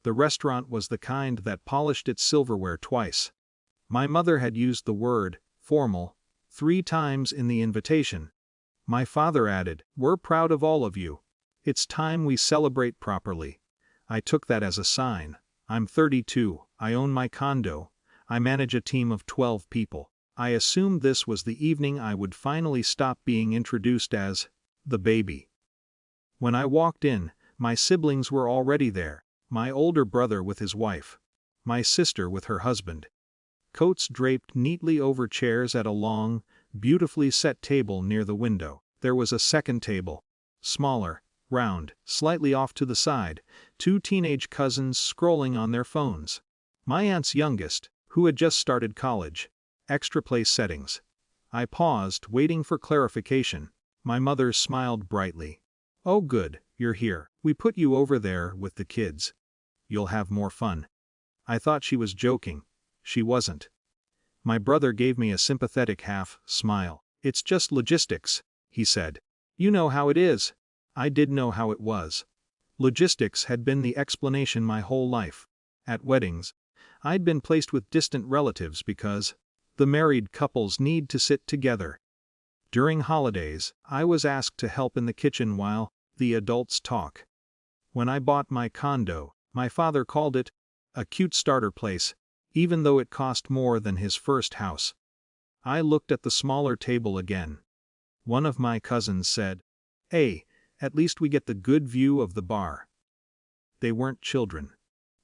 The restaurant was the kind that polished its silverware twice. My mother had used the word formal 3 times in the invitation. My father added, "We're proud of all of you. It's time we celebrate properly." I took that as a sign. I'm 32, I own my condo, I manage a team of 12 people. I assumed this was the evening I would finally stop being introduced as the baby. When I walked in, my siblings were already there, my older brother with his wife, my sister with her husband. Coats draped neatly over chairs at a long, beautifully set table near the window. There was a second table, smaller, round, slightly off to the side, 2 teenage cousins scrolling on their phones. My aunt's youngest, who had just started college. Extra place settings. I paused, waiting for clarification. My mother smiled brightly. "Oh good, you're here. We put you over there with the kids. You'll have more fun." I thought she was joking. She wasn't. My brother gave me a sympathetic half-smile. "It's just logistics," he said. "You know how it is." I did know how it was. Logistics had been the explanation my whole life. At weddings, I'd been placed with distant relatives because the married couples need to sit together. During holidays, I was asked to help in the kitchen while the adults talk. When I bought my condo, my father called it a cute starter place, even though it cost more than his first house. I looked at the smaller table again. One of my cousins said, "Hey, at least we get the good view of the bar." They weren't children.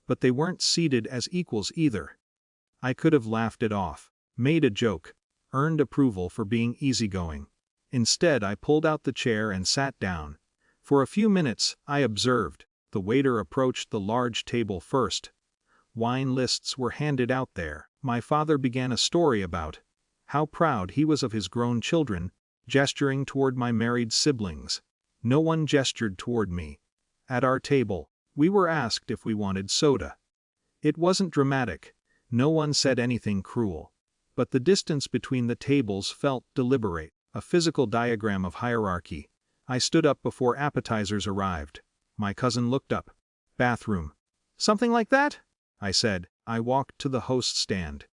But they weren't seated as equals either. I could have laughed it off, made a joke, earned approval for being easygoing. Instead, I pulled out the chair and sat down. For a few minutes, I observed. The waiter approached the large table first. Wine lists were handed out there. My father began a story about how proud he was of his grown children, gesturing toward my married siblings. No one gestured toward me. At our table, we were asked if we wanted soda. It wasn't dramatic. No one said anything cruel. But the distance between the tables felt deliberate, a physical diagram of hierarchy. I stood up before appetizers arrived. My cousin looked up. "Bathroom." "Something like that?" I said. I walked to the host stand.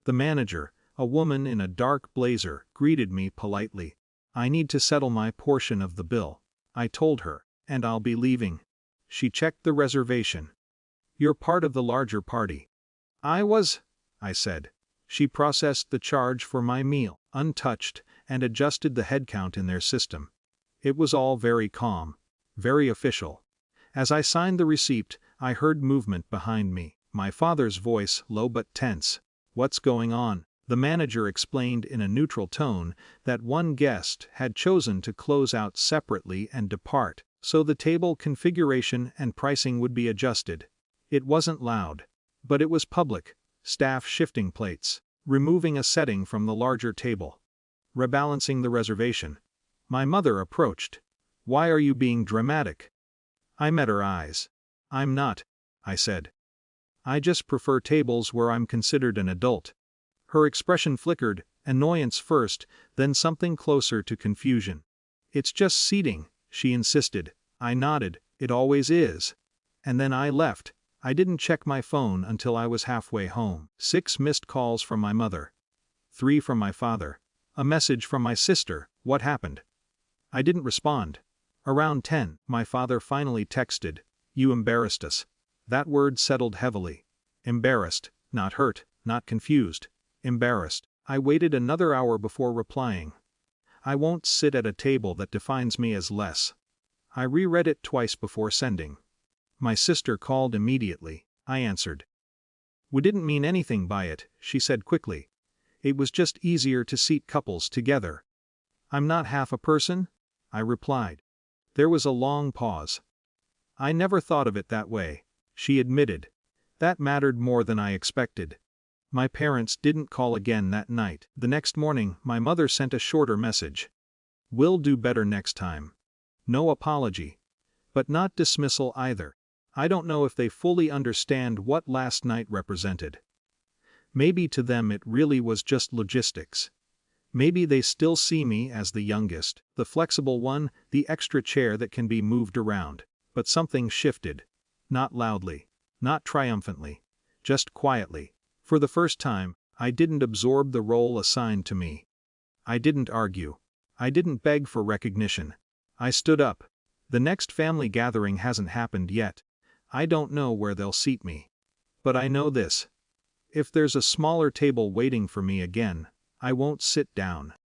The manager, a woman in a dark blazer, greeted me politely. "I need to settle my portion of the bill," I told her, "and I'll be leaving." She checked the reservation. "You're part of the larger party." "I was," I said. She processed the charge for my meal, untouched, and adjusted the head count in their system. It was all very calm, very official. As I signed the receipt, I heard movement behind me, my father's voice low but tense. "What's going on?" The manager explained in a neutral tone that one guest had chosen to close out separately and depart, so the table configuration and pricing would be adjusted. It wasn't loud, but it was public. Staff shifting plates, removing a setting from the larger table, rebalancing the reservation. My mother approached. "Why are you being dramatic?" I met her eyes. "I'm not," I said. "I just prefer tables where I'm considered an adult." Her expression flickered, annoyance first, then something closer to confusion. "It's just seating," she insisted. I nodded. "It always is." And then I left. I didn't check my phone until I was halfway home. 6 missed calls from my mother. 3 from my father. A message from my sister. "What happened?" I didn't respond. Around 10, my father finally texted, "You embarrassed us." That word settled heavily. Embarrassed, not hurt, not confused. Embarrassed. I waited another hour before replying. I won't sit at a table that defines me as less. I reread it twice before sending. My sister called immediately. I answered. "We didn't mean anything by it," she said quickly. "It was just easier to seat couples together." "I'm not half a person?" I replied. There was a long pause. "I never thought of it that way," she admitted. That mattered more than I expected. My parents didn't call again that night. The next morning, my mother sent a shorter message. "We'll do better next time." No apology. But not dismissal either. I don't know if they fully understand what last night represented. Maybe to them it really was just logistics. Maybe they still see me as the youngest, the flexible one, the extra chair that can be moved around. But something shifted. Not loudly. Not triumphantly. Just quietly. For the first time, I didn't absorb the role assigned to me. I didn't argue. I didn't beg for recognition. I stood up. The next family gathering hasn't happened yet. I don't know where they'll seat me. But I know this. If there's a smaller table waiting for me again, I won't sit down.